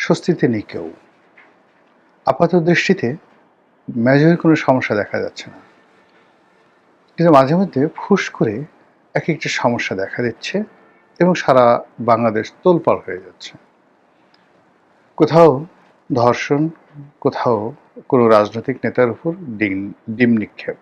স্বস্তিতে নেই কেউ। আপাত দৃষ্টিতে মেজর কোনো সমস্যা দেখা যাচ্ছে না, কিন্তু মাঝে মধ্যে ফুস করে এক একটা সমস্যা দেখা দিচ্ছে এবং সারা বাংলাদেশ তোলপাড় হয়ে যাচ্ছে। কোথাও ধর্ষণ, কোথাও কোনো রাজনৈতিক নেতার উপর ডিম নিক্ষেপ,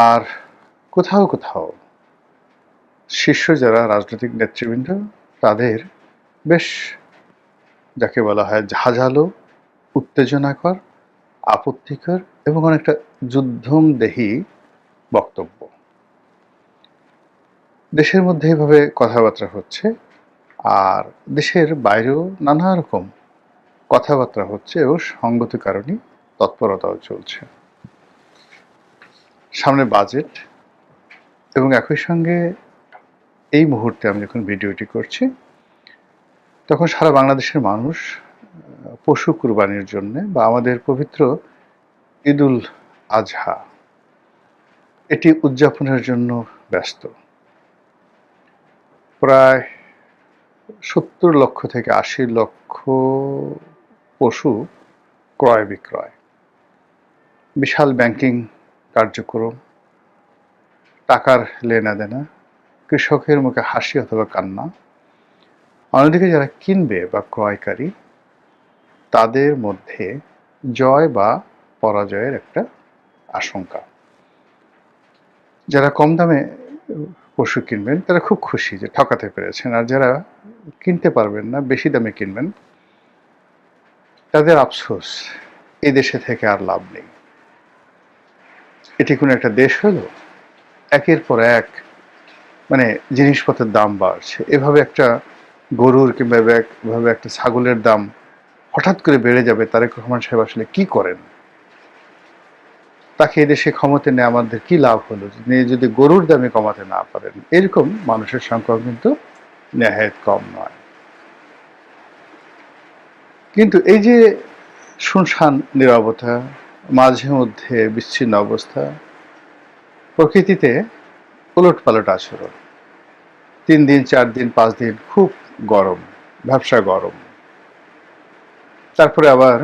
আর কোথাও কোথাও শীর্ষ যারা রাজনৈতিক নেতৃবৃন্দ তাদের বেশ যাকে বলা হয় ঝাঁঝালো, উত্তেজনাকর, আপত্তিকর এবং অনেকটা যুদ্ধমদেহী বক্তব্য। দেশের মধ্যে এভাবে কথাবার্তা হচ্ছে, আর দেশের বাইরেও নানা রকম কথাবার্তা হচ্ছে এবং সঙ্গত কারণে তৎপরতাও চলছে। সামনে বাজেট এবং একই সঙ্গে এই মুহূর্তে আমি যখন ভিডিওটি করছি তখন সারা বাংলাদেশের মানুষ পশু কুরবানির জন্য বা আমাদের পবিত্র ঈদুল আজহা এটি উদযাপনের জন্য ব্যস্ত। প্রায় 70 লক্ষ থেকে 80 লক্ষ পশু ক্রয় বিক্রয়, বিশাল ব্যাংকিং কার্যক্রম, টাকার লেনাদেনা, কৃষকের মুখে হাসি অথবা কান্না, অন্যদিকে যারা কিনবে বা ক্রয়কারী তাদের মধ্যে জয় বা পরাজয়ের একটা আশঙ্কা। যারা কম দামে পশু কিনবেন তারা খুব খুশি যে ঠকাতে পেরেছেন, আর যারা কিনতে পারবেন না, বেশি দামে কিনবেন, তাদের আফসোস এই দেশে থেকে আর লাভ নেই। এটি কোনো একটা দেশ হলো? একের পর এক মানে জিনিসপত্রের দাম বাড়ছে, এভাবে একটা গরুর কিংবা এভাবে একটা ছাগলের দাম হঠাৎ করে বেড়ে যাবে, তারেক রহমান সাহেব আসলে কি করেন? তাকে এদেশে ক্ষমতা নিয়ে আমাদের কি লাভ হলো যদি গরুর দামে কমাতে না পারেন? এরকম মানুষের সংখ্যা কিন্তু নেহায়েত কম নয়। কিন্তু এই যে শুনশান নীরবতা, মাঝে মধ্যে বিচ্ছিন্ন অবস্থা, প্রকৃতিতে উলটপালট আচরণ, 3 দিন 4 দিন 5 দিন খুব গরম, ভ্যাপসা গরম, তারপরে আবার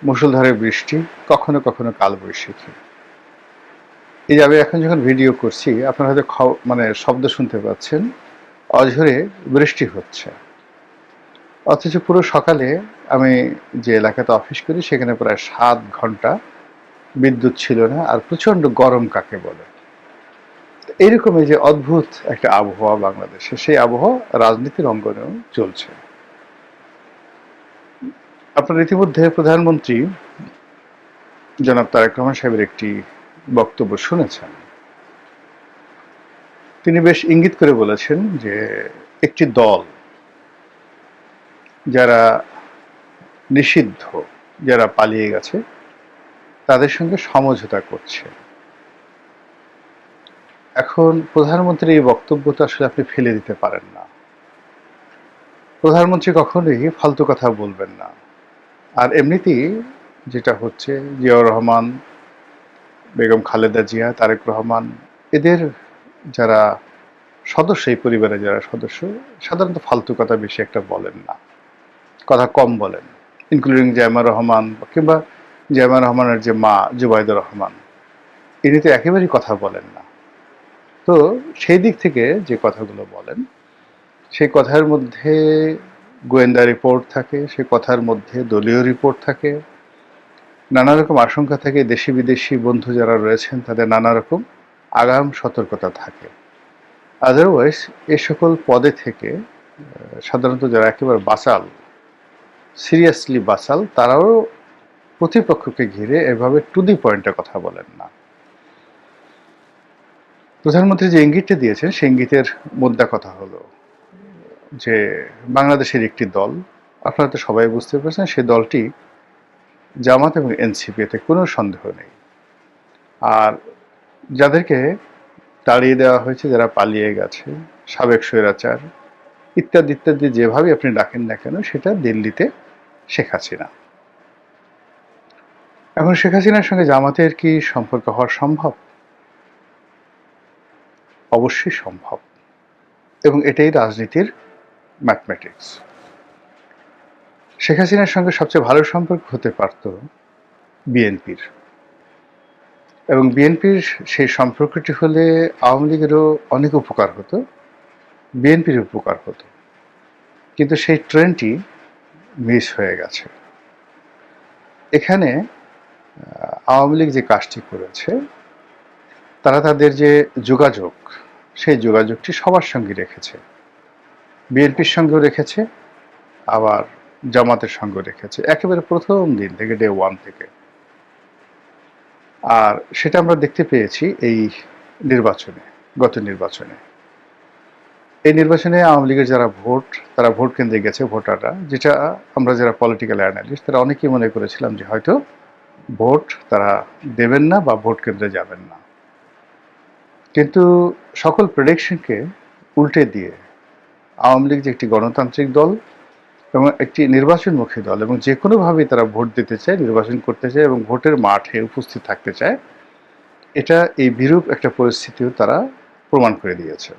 মুষলধারে বৃষ্টি, কখনো কখনো কালবৈশাখী। এই যে আমি এখন যখন ভিডিও করছি আপনারা হয়তো শব্দ শুনতে পাচ্ছেন, অঝরে বৃষ্টি হচ্ছে। অথচ পুরো সকালে আমি যে এলাকাতে অফিস করি সেখানে প্রায় 7 ঘন্টা বিদ্যুৎ ছিল না, আর প্রচন্ড গরম কাকে বলে। এইরকম এই যে অদ্ভুত একটা আবহাওয়া বাংলাদেশে, সেই আবহাওয়া রাজনীতির অঙ্গনেও চলছে। আপনার ইতিমধ্যে প্রধানমন্ত্রী জনাব তারেক রহমান সাহেবের একটি বক্তব্য শুনেছেন। তিনি বেশ ইঙ্গিত করে বলেছেন যে একটি দল যারা নিষিদ্ধ, যারা পালিয়ে গেছে, তাদের সঙ্গে সমঝোতা করছে। এখন প্রধানমন্ত্রীর এই বক্তব্যটা আসলে আপনি ফেলে দিতে পারেন না। প্রধানমন্ত্রী কখনোই ফালতু কথা বলবেন না। আর এমনিতেই যেটা হচ্ছে, জিয়াউর রহমান, বেগম খালেদা জিয়া, তারেক রহমান, এদের যারা সদস্য, এই পরিবারের যারা সদস্য, সাধারণত ফালতু কথা বেশি একটা বলেন না, কথা কম বলেন, ইনক্লুডিং জায়মা রহমান কিংবা জায়মা রহমানের যে মা জুবাইদুর রহমান, ইনি তো একেবারেই কথা বলেন না। তো সেই দিক থেকে যে কথাগুলো বলেন, সেই কথার মধ্যে গোয়েন্দা রিপোর্ট থাকে, সেই কথার মধ্যে দলীয় রিপোর্ট থাকে, নানা রকম আশঙ্কা থাকে, দেশি বিদেশি বন্ধু যারা রয়েছেন তাদের নানা রকম আগাম সতর্কতা থাকে। আদারওয়াইজ এই সকল পদে থেকে সাধারণত যারা একেবারে বাচাল, সিরিয়াসলি বাচাল, তারাও প্রতিপক্ষকে ঘিরে এভাবে টু দি পয়েন্টে কথা বলেন না। প্রধানমন্ত্রী যে ইঙ্গিতটা দিয়েছেন সেই ইঙ্গিতের মুদ্রা কথা হলো যে বাংলাদেশের একটি দল, আপনারা তো সবাই বুঝতে পারছেন, সেই দলটি জামাত এবং এনসিপি, এতে কোনো সন্দেহ নেই। আর যাদেরকে তাড়িয়ে দেওয়া হয়েছে, যারা পালিয়ে গেছে, সাবেক স্বৈরাচার ইত্যাদি ইত্যাদি যেভাবে আপনি ডাকেন না কেন, সেটা দিল্লিতে শেখ হাসিনা। এখন শেখ হাসিনার সঙ্গে জামাতের কি সম্পর্ক হওয়া সম্ভব? অবশ্যই সম্ভব, এবং এটাই রাজনীতির ম্যাথমেটিক্স। শেখ হাসিনার সঙ্গে সবচেয়ে ভালো সম্পর্ক হতে পারত বিএনপির, এবং বিএনপির সেই সম্পর্কটি হলে আওয়ামী লীগেরও অনেক উপকার হতো, বিএনপির উপকার হতো, কিন্তু সেই ট্রেনটি মিস হয়ে গেছে। এখানে আওয়ামী লীগ যে কাজটি করেছে, তারা তাদের যে যোগাযোগ, সেই যোগাযোগটি সবার সঙ্গে রেখেছে, বিএনপির সঙ্গেও রেখেছে, আবার জামাতের সঙ্গেও রেখেছে, একেবারে প্রথম দিন থেকে, ডে ওয়ান থেকে। আর সেটা আমরা দেখতে পেয়েছি এই নির্বাচনে, গত নির্বাচনে। এই নির্বাচনে আওয়ামী লীগের যারা ভোট, তারা ভোট কেন্দ্রে গেছে, ভোটাররা, যেটা আমরা যারা পলিটিক্যাল অ্যানালিস্ট, তারা অনেকেই মনে করেছিলাম যে হয়তো ভোট তারা দেবেন না বা ভোট কেন্দ্রে যাবেন না। কিন্তু সকল প্রেডিকশনকে উল্টে দিয়ে আওয়ামী লীগ যে একটি গণতান্ত্রিক দল এবং একটি নির্বাচনমুখী দল, এবং যে কোনোভাবেই তারা ভোট দিতে চায়, নির্বাচন করতে চায় এবং ভোটের মাঠে উপস্থিত থাকতে চায়, এটা এই বিরূপ একটা পরিস্থিতিও তারা প্রমাণ করে দিয়েছে।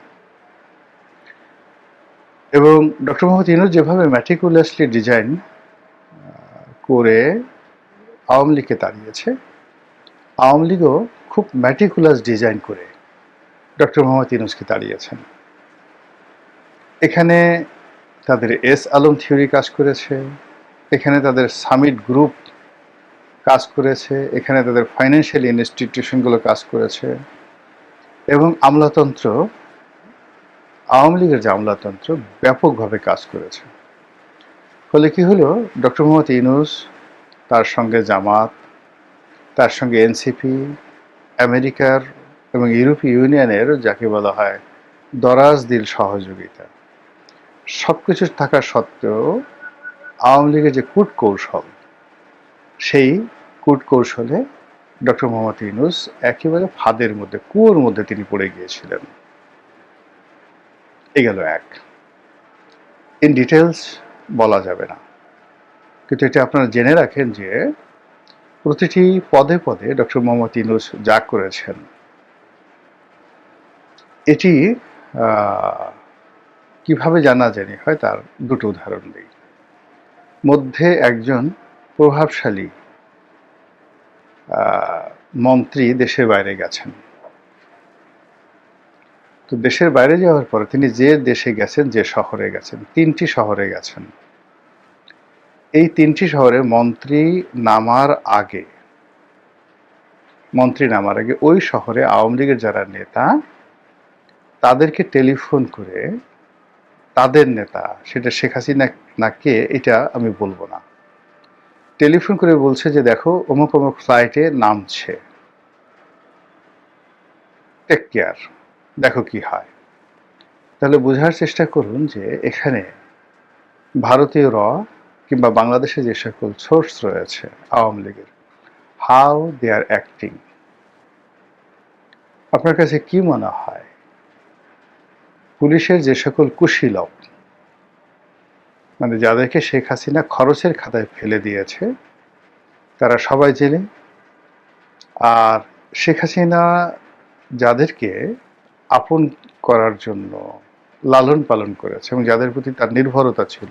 এবং ডক্টর মোহাম্মদ ইউনূস যেভাবে ম্যাটিকুলাসলি ডিজাইন করে আওয়ামী লীগকে তাড়িয়েছে, আওয়ামী লীগও খুব ম্যাটিকুলাস ডিজাইন করে ডক্টর মোহাম্মদ ইউনূসকে তাড়িয়েছেন। এখানে তাদের এস আলম থিওরি কাজ করেছে, এখানে তাদের সামিট গ্রুপ কাজ করেছে, এখানে তাদের ফাইন্যান্সিয়াল ইনস্টিটিউশনগুলো কাজ করেছে, এবং আমলাতন্ত্র, আওয়ামী লীগের যে আমলাতন্ত্র ব্যাপকভাবে কাজ করেছে। ফলে কি হলো, ডক্টর মোহাম্মদ ইউনূস, তার সঙ্গে জামাত, তার সঙ্গে এনসিপি, আমেরিকার এবং ইউরোপীয় ইউনিয়নের যাকে বলা হয় দরাজ দিল সহযোগিতা, সব কিছু থাকা সত্ত্বেও আওয়ামী লীগের যে কূটকৌশল, সেই কূটকৌশলে ডক্টর মোহাম্মদ ইউনূস একেবারে ফাঁদের মধ্যে, কুয়োর মধ্যে তিনি পড়ে গিয়েছিলেন। এ গেল এক। ইন ডিটেলস বলা যাবে না, কিন্তু এটা আপনারা জেনে রাখেন যে প্রতিটি পদে পদে ডক্টর মোহাম্মদ ইউনূস যা করেছেন, এটি কিভাবে জানাজানি হয় তার দুটো উদাহরণ দিই। মধ্যে একজন প্রভাবশালী মন্ত্রী দেশের বাইরে গেছেন। তো দেশের বাইরে যাওয়ার পরে তিনি যে দেশে গেছেন, যে শহরে গেছেন, 3টি শহরে গেছেন। এই 3টি শহরে মন্ত্রী নামার আগে ওই শহরে আওয়ামী লীগের যারা নেতা, তাদেরকে টেলিফোন করে, তাদের নেতা, সেটা শেখ হাসিনা না কে এটা আমি বলবো না, টেলিফোন করে বলছে যে দেখো অমুক অমুক ফ্লাইটে নামছে, টেক কেয়ার, দেখো কি হয়। তাহলে বোঝার চেষ্টা করুন যে এখানে ভারতীয় র কিংবা বাংলাদেশে যে সকল সোর্স রয়েছে আওয়ামী লীগের, হাউ দে আর অ্যাক্টিং। আপনার কাছে কি মনে হয়, পুলিশের যে সকল কুশীলব, মানে যাদেরকে শেখ হাসিনা খরচের খাতায় ফেলে দিয়েছে, তারা সবাই জেলে, আর শেখ হাসিনা যাদেরকে আপন করার জন্য লালন পালন করেছে এবং যাদের প্রতি তার নির্ভরতা ছিল,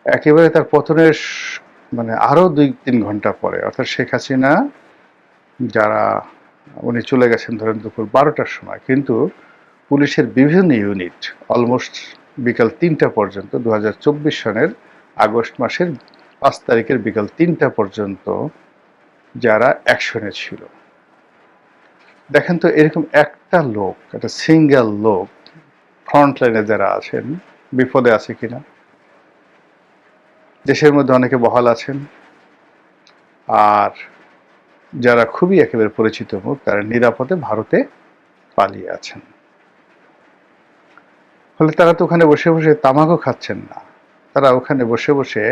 একেবারে তার পতনের মানে আরো 2-3 ঘন্টা পরে, অর্থাৎ শেখ হাসিনা যারা, উনি চলে গেছেন ধরেন দুপুর 12টার সময়, কিন্তু পুলিশের বিভিন্ন ইউনিট অলমোস্ট বিকাল 3টা পর্যন্ত, 2024 সনের আগস্ট মাসের 5 তারিখের বিকাল 3টা পর্যন্ত যারা অ্যাকশনে ছিল। দেখেন তো এরকম একটা লোক, একটা সিঙ্গেল লোক ফ্রন্ট লাইনে যারা আছেন, বিপদে আছে কিনা। দেশের মধ্যে অনেকে বহাল আছেন, আর যারা খুবই একেবারে পরিচিত মুখ, তারা নিরাপদে ভারতে পালিয়ে আছেন। ফলে তারা তো ওখানে বসে বসে তামাকও খাচ্ছেন না, তারা ওখানে বসে বসে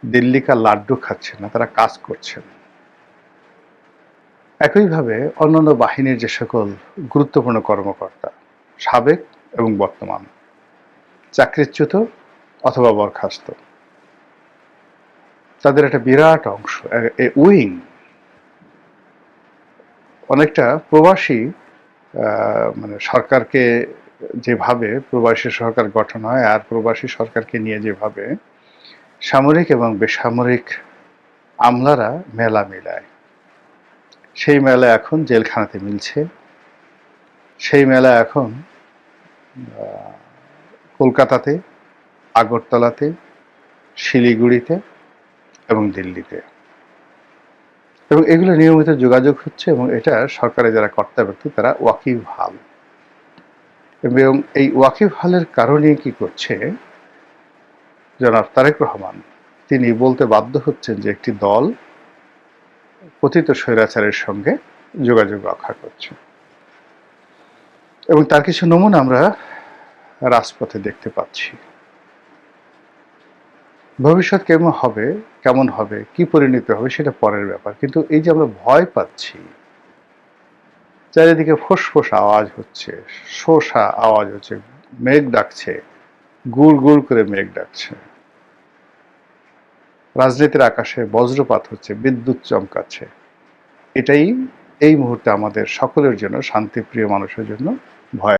দিল্লি কা লাড্ডু খাচ্ছেন না, তারা কাজ করছেন। একইভাবে অন্যান্য বাহিনীর যে সকল গুরুত্বপূর্ণ কর্মকর্তা, সাবেক এবং বর্তমান, চাকরিচ্যুত অথবা বরখাস্ত, তাদের একটা বিরাট অংশ, উইং, অনেকটা প্রবাসী, মানে সরকারকে যেভাবে প্রবাসী সরকার গঠন হয় আর প্রবাসী সরকারকে নিয়ে যেভাবে সামরিক এবং বেসামরিক আমলারা মেলা মিলায়। সেই মেলা এখন জেলখানাতে মিলছে। সেই মেলা এখন কলকাতাতে, আগরতলাতে, শিলিগুড়িতে এবং দিল্লিতে, এবং এগুলো নিয়মিত যোগাযোগ হচ্ছে, এবং এটা সরকারের যারা কর্তা ব্যক্তি তারা ওয়াকিবহাল। এবং এই ওয়াকিবহালের কারণে কি করছে জনাব তারেক রহমান, তিনি বলতে বাধ্য হচ্ছেন যে একটি দল পতিত স্বৈরাচারের সঙ্গে যোগাযোগ রক্ষা করছে, এবং তার কিছু নমুনা আমরা রাজপথে দেখতে পাচ্ছি। ভবিষ্যৎ কেমন হবে, কি পরিণতি হবে সেটা পরের ব্যাপার, কিন্তু এই যে আমরা ভয় পাচ্ছি, চারিদিকে ফোঁস আওয়াজ হচ্ছে, শোষা আওয়াজ হচ্ছে, মেঘ ডাকছে, গুড় গুড় করে মেঘ ডাকছে, রাজনীতির আকাশে বজ্রপাত হচ্ছে, বিদ্যুৎ চমকাচ্ছে, এটাই এই মুহূর্তে আমাদের সকলের জন্য, শান্তিপ্রিয় মানুষের জন্য ভয়।